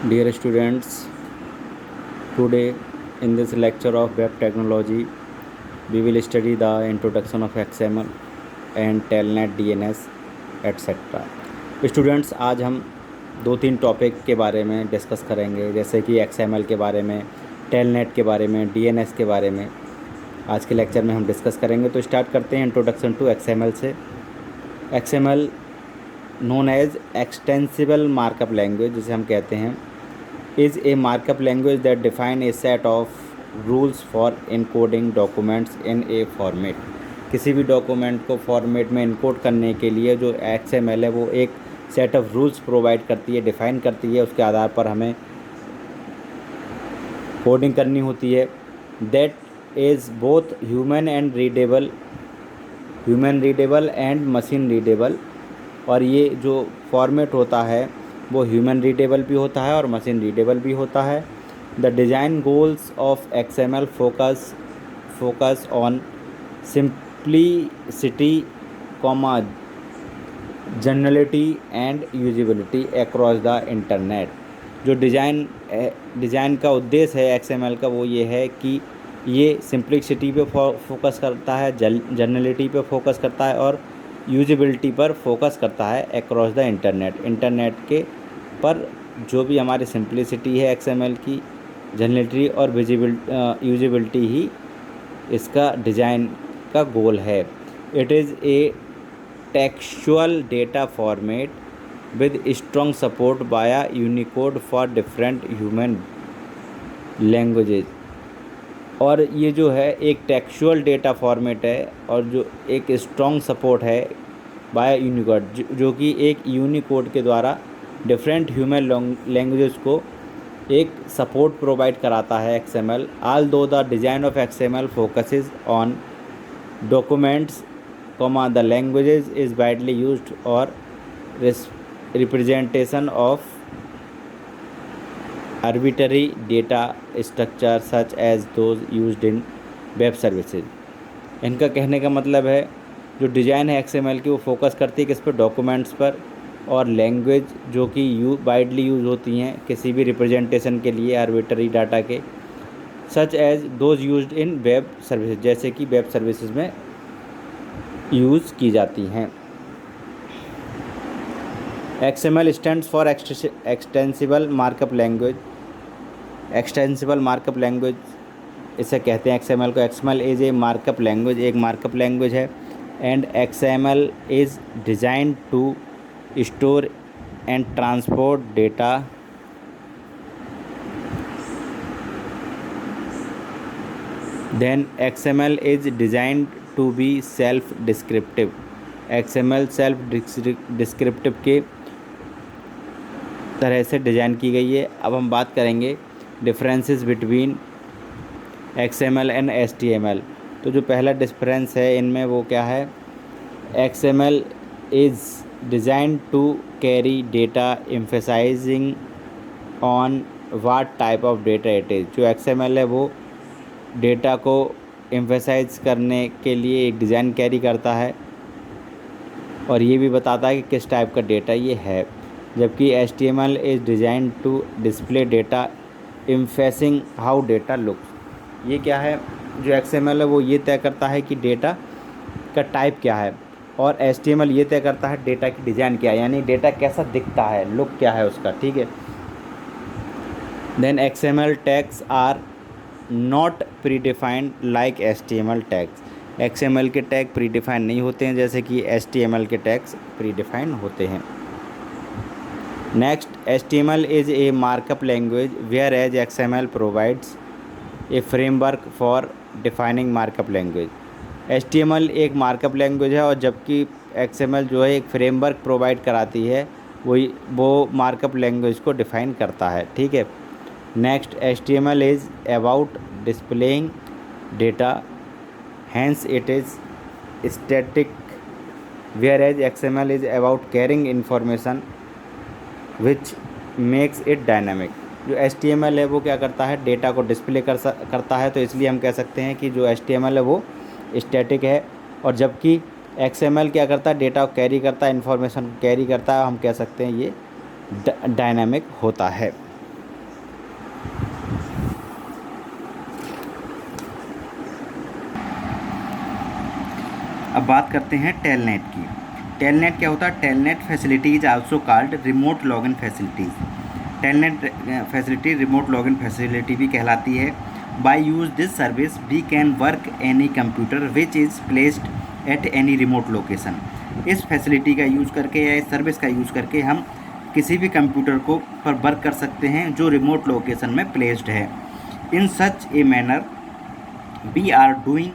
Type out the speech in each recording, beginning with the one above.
Dear students, today in this lecture of web technology, we will study the introduction of XML and Telnet DNS etc. Students, आज हम दो तीन topic के बारे में discuss करेंगे, जैसे कि XML के बारे में, टेलनेट के बारे में, DNS के बारे में आज के लेक्चर में हम डिस्कस करेंगे। तो स्टार्ट करते हैं इंट्रोडक्शन टू XML से। XML known as extensible markup language, जिसे हम कहते हैं, is a markup language that define a set of rules for encoding documents in a format। किसी भी डॉक्यूमेंट को फॉर्मेट में इनकोड करने के लिए जो XML है वो एक सेट ऑफ रूल्स प्रोवाइड करती है, डिफ़ाइन करती है। उसके आधार पर हमें कोडिंग करनी होती है। That is both human readable and machine readable. और ये जो फॉर्मेट होता है वो ह्यूमन रीडेबल भी होता है और मशीन रीडेबल भी होता है। The design goals of XML focus on simplicity, generality and usability across the internet. जो डिज़ाइन का उद्देश्य है XML का वो ये है कि ये सिंप्लिसिटी पे फोकस करता है, जनरलिटी पे फोकस करता है और यूजिबिलिटी पर फोकस करता है अक्रॉस द इंटरनेट के पर। जो भी हमारी सिंप्लिसिटी है XML की, जनरलिटी और यूजिबिलिटी ही इसका डिज़ाइन का गोल है। It is a textual data format with strong support bye Unicode for different human languages. और ये जो है एक टेक्सचुअल डेटा फॉर्मेट है और जो एक स्ट्रॉन्ग सपोर्ट है बाय यूनिकोड, जो कि एक यूनिकोड के द्वारा डिफरेंट ह्यूमन लैंग्वेजेस को एक सपोर्ट प्रोवाइड कराता है XML। although the design of XML focuses on documents, the languages is widely used or representation of arbitrary data structure such as those used in web services। इनका कहने का मतलब है जो डिज़ाइन है XML की वो फोकस करती है किस पर, डॉक्यूमेंट्स पर, और लैंग्वेज जो कि वाइडली यूज़ होती हैं किसी भी रिप्रेजेंटेशन के लिए आर्बिट्ररी डाटा के, such as those used in web services, जैसे कि वेब सर्विसेज में यूज़ की जाती हैं। XML stands for extensible markup language. Extensible markup language इसे कहते हैं XML को। XML is a markup language, एक मार्कअप लैंग्वेज है। And XML is designed to store and transport data then XML is designed to be self descriptive. XML self descriptive के तरह से design की गई है। अब हम बात करेंगे differences between XML and HTML। तो जो पहला डिफरेंस है इनमें वो क्या है, XML is designed to carry data emphasising on what type of data it is. जो XML है वो डेटा को एम्फेसाइज करने के लिए एक डिज़ाइन कैरी करता है और ये भी बताता है कि किस टाइप का डेटा ये है। जबकि HTML is design to display data emphasising how data looks. ये क्या है, जो XML है वो ये तय करता है कि डेटा का टाइप क्या है और HTML ये तय करता है डेटा की डिज़ाइन क्या है, यानी डेटा कैसा दिखता है, लुक क्या है उसका। ठीक है। Then XML tags are not predefined like HTML tags. XML के टैग प्रीडिफाइन नहीं होते हैं जैसे कि HTML के टैग्स प्रीडिफाइन होते हैं। Next, HTML is a markup language whereas XML provides a framework for defining markup language. HTML एक मार्कअप लैंग्वेज है और जबकि XML जो है एक फ्रेमवर्क प्रोवाइड कराती है, वो मार्कअप लैंग्वेज को डिफ़ाइन करता है। ठीक है। Next, HTML is about displaying data, hence it is static, whereas XML is about carrying information which makes it dynamic. जो HTML है वो क्या करता है, डेटा को डिस्प्ले करता है, तो इसलिए हम कह सकते हैं कि जो HTML है वो स्टैटिक है। और जबकि XML क्या करता है, डेटा को कैरी करता है, इन्फॉर्मेशन को कैरी करता है, हम कह सकते हैं ये डायनामिक होता है। अब बात करते हैं टेलनेट की। टेलनेट क्या होता है? Telnet facility is also called remote login facilities. Telnet facility remote login facility भी कहलाती है। By use this service we can work any computer which is placed at any remote location. इस facility का use करके या इस service का use करके हम किसी भी कंप्यूटर को पर वर्क कर सकते हैं जो रिमोट लोकेशन में प्लेस्ड है। In such a manner we are doing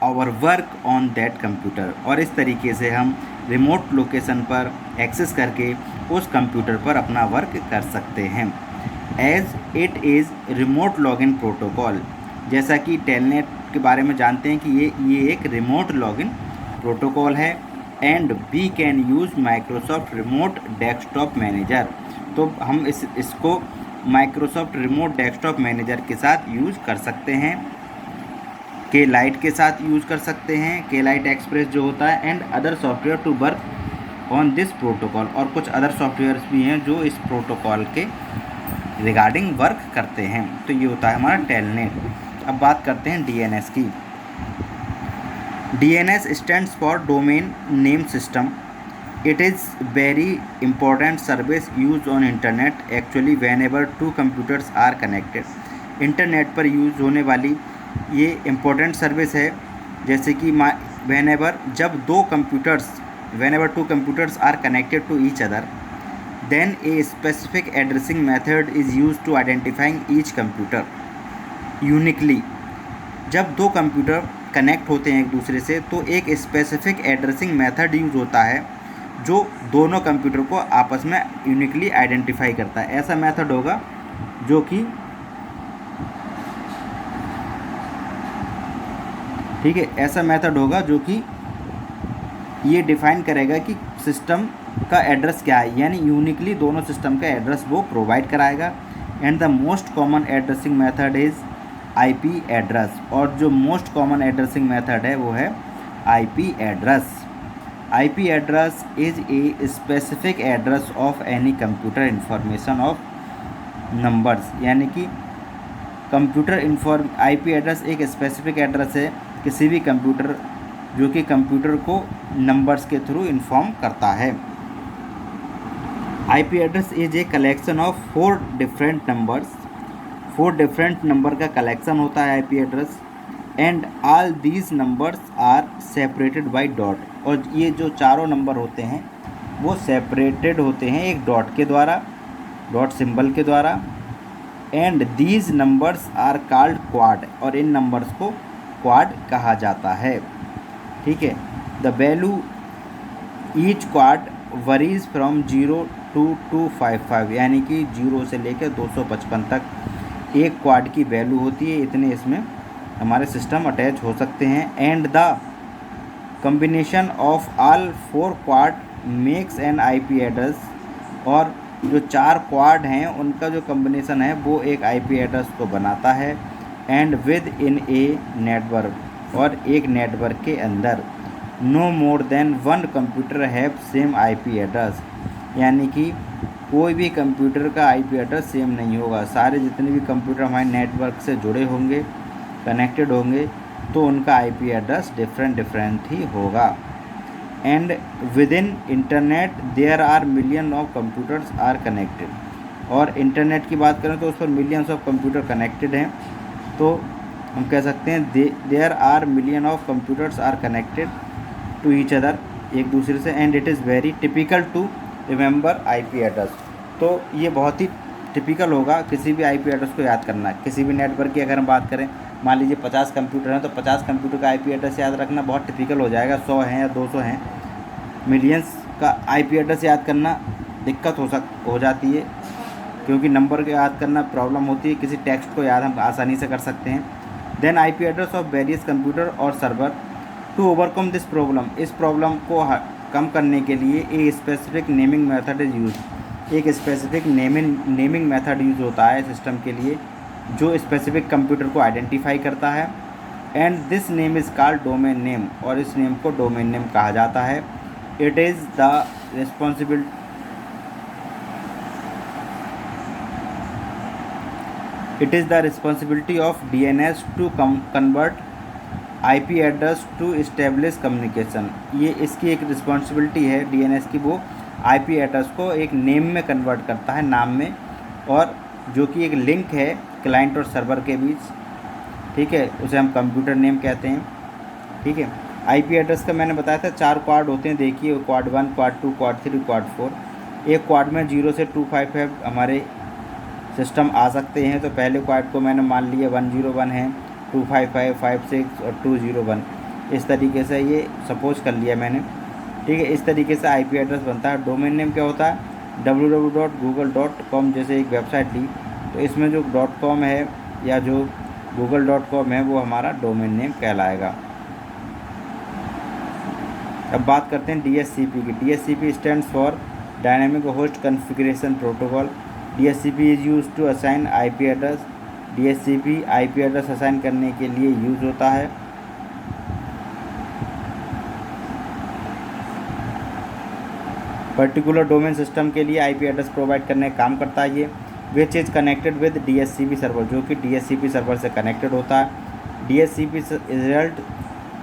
our work on that computer. और इस तरीके से हम रिमोट लोकेशन पर एक्सेस करके उस कंप्यूटर पर अपना वर्क कर सकते हैं। As it is remote login protocol, जैसा कि टेलनेट के बारे में जानते हैं कि ये एक रिमोट लॉगिन प्रोटोकॉल है। And we can use Microsoft remote desktop manager. तो हम इसको माइक्रोसॉफ्ट रिमोट डेस्कटॉप मैनेजर के साथ यूज़ कर सकते हैं, के लाइट के साथ यूज़ कर सकते हैं, के लाइट एक्सप्रेस जो होता है, and other software to work on this protocol. और कुछ अदर सॉफ्टवेयर्स भी हैं जो इस प्रोटोकॉल के रिगार्डिंग वर्क करते हैं। तो ये होता है हमारा टेलनेट। अब बात करते हैं डीएनएस की। DNS stands for domain name system. It is very important service use on internet actually whenever two computers are connected. Internet पर यूज़ होने वाली ये इम्पोर्टेंट सर्विस है, जैसे कि whenever two computers are connected to each other, then a specific addressing method is use to identifying each computer uniquely. जब दो computer connect होते हैं एक दूसरे से तो एक स्पेसिफिक एड्रेसिंग मेथड यूज होता है जो दोनों कंप्यूटर को आपस में यूनिकली आइडेंटिफाई करता है। ऐसा मेथड होगा जो कि ठीक है, ऐसा मेथड होगा जो कि ये डिफाइन करेगा कि सिस्टम का एड्रेस क्या है, यानी यूनिकली दोनों सिस्टम का एड्रेस वो प्रोवाइड कराएगा। And the most common addressing method is IP address. और जो मोस्ट कॉमन एड्रेसिंग मेथड है वो है IP address. IP address is a specific address of any computer information of numbers, यानी कि आईपी एड्रेस एक स्पेसिफिक एड्रेस है किसी भी कंप्यूटर जो कि कंप्यूटर को नंबर्स के थ्रू इन्फॉर्म करता है। IP address is a collection of 4 different numbers. 4 different number का कलेक्शन होता है IP address. And all these numbers are separated by dot. और ये जो चारों नंबर होते हैं वो सेपरेटेड होते हैं एक डॉट के द्वारा, डॉट सिंबल के द्वारा। And these numbers are called quad. और इन नंबर्स को क्वाड कहा जाता है। ठीक है, the value each quad worries from 0 to 255, यानी कि 0 से लेकर 255 तक एक क्वाड की वैल्यू होती है। इतने इसमें हमारे सिस्टम अटैच हो सकते हैं। And the combination of all 4 quad makes an IP address. और जो 4 क्वाड हैं उनका जो कम्बिनेशन है वो एक आईपी एड्रेस को बनाता है। And within a network, और एक नेटवर्क के अंदर no more than 1 computer have same IP address, यानी कि कोई भी कंप्यूटर का आईपी एड्रेस सेम नहीं होगा। सारे जितने भी कंप्यूटर हमारे नेटवर्क से जुड़े होंगे, कनेक्टेड होंगे, तो उनका आईपी एड्रेस डिफरेंट ही होगा। And within internet there are million of computers are connected. और इंटरनेट की बात करें तो उस पर मिलियंस ऑफ कंप्यूटर कनेक्टेड हैं। तो हम कह सकते हैं there are million of computers are connected to each other, एक दूसरे से। And it is very typical to remember IP address. तो ये बहुत ही टिपिकल होगा किसी भी आईपी एड्रेस को याद करना। किसी भी नेटवर्क की अगर हम बात करें, मान लीजिए 50 कंप्यूटर हैं तो 50 कंप्यूटर का आईपी एड्रेस याद रखना बहुत टिपिकल हो जाएगा। 100 हैं या 200 हैं, मिलियंस का आईपी एड्रेस याद करना दिक्कत हो जाती है, क्योंकि नंबर को याद करना प्रॉब्लम होती है। किसी टेक्स्ट को याद हम आसानी से कर सकते हैं। Then IP address of various computer और server to overcome this problem. इस प्रॉब्लम को कम करने के लिए a specific naming method is use. एक स्पेसिफिक नेमिंग मेथड यूज होता है सिस्टम के लिए जो स्पेसिफिक कंप्यूटर को आइडेंटिफाई करता है। And this name is called domain name. और इस नेम को डोमेन नेम कहा जाता है। It is the responsibility of DNS to convert IP address to establish communication, ये इसकी एक रिस्पॉन्सिबिलिटी है डीएनएस की, वो आईपी एड्रेस को एक नेम में कन्वर्ट करता है, नाम में, और जो कि एक लिंक है क्लाइंट और सर्वर के बीच, ठीक है, उसे हम कंप्यूटर नेम कहते हैं, ठीक है। आईपी एड्रेस का मैंने बताया था 4 क्वाड होते हैं, देखिए क्वाड 1, क्वाड 2, क्वाड 3, क्वाड 4। एक क्वाड में 0 से 255 हमारे सिस्टम आ सकते हैं, तो पहले क्वाड को मैंने मान लिया 101 है, 255, 56 और 201, इस तरीके से ये सपोज कर लिया मैंने, ठीक है। इस तरीके से आईपी एड्रेस बनता है। डोमेन नेम क्या होता है, www.google.com जैसे एक वेबसाइट ली, तो इसमें जो .com है या जो google.com है वो हमारा डोमेन नेम कहलाएगा। अब बात करते हैं DHCP की। DHCP stands for dynamic host configuration protocol. DHCP is use to assign IP address. DHCP IP address assign करने के लिए यूज़ होता है। पर्टिकुलर डोमेन सिस्टम के लिए आईपी एड्रेस प्रोवाइड करने का काम करता है ये, which is connected with DHCP server, जो कि DHCP सर्वर से कनेक्टेड होता है। DHCP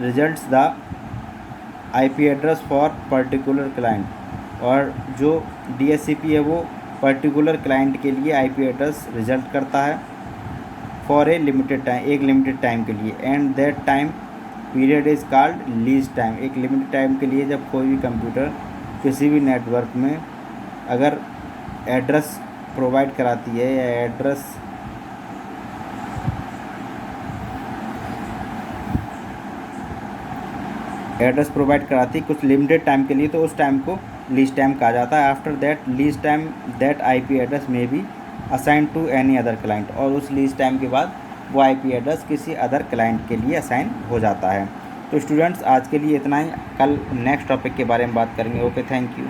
results the IP address for particular client, और जो DHCP है वो पर्टिकुलर क्लाइंट के लिए आईपी एड्रेस रिजल्ट करता है फॉर ए लिमिटेड टाइम, एक लिमिटेड टाइम के लिए, and that time period is called lease time. एक लिमिटेड टाइम के लिए जब कोई भी कंप्यूटर किसी भी नेटवर्क में अगर एड्रेस प्रोवाइड कराती है या एड्रेस प्रोवाइड कराती है कुछ लिमिटेड टाइम के लिए, तो उस टाइम को लीज टाइम कहा जाता है। After that lease time that IP address may be assign to any other client, और उस लीज टाइम के बाद वो आईपी एड्रेस किसी अदर क्लाइंट के लिए असाइन हो जाता है। तो स्टूडेंट्स आज के लिए इतना ही, कल नेक्स्ट टॉपिक के बारे में बात करेंगे। Okay, thank you.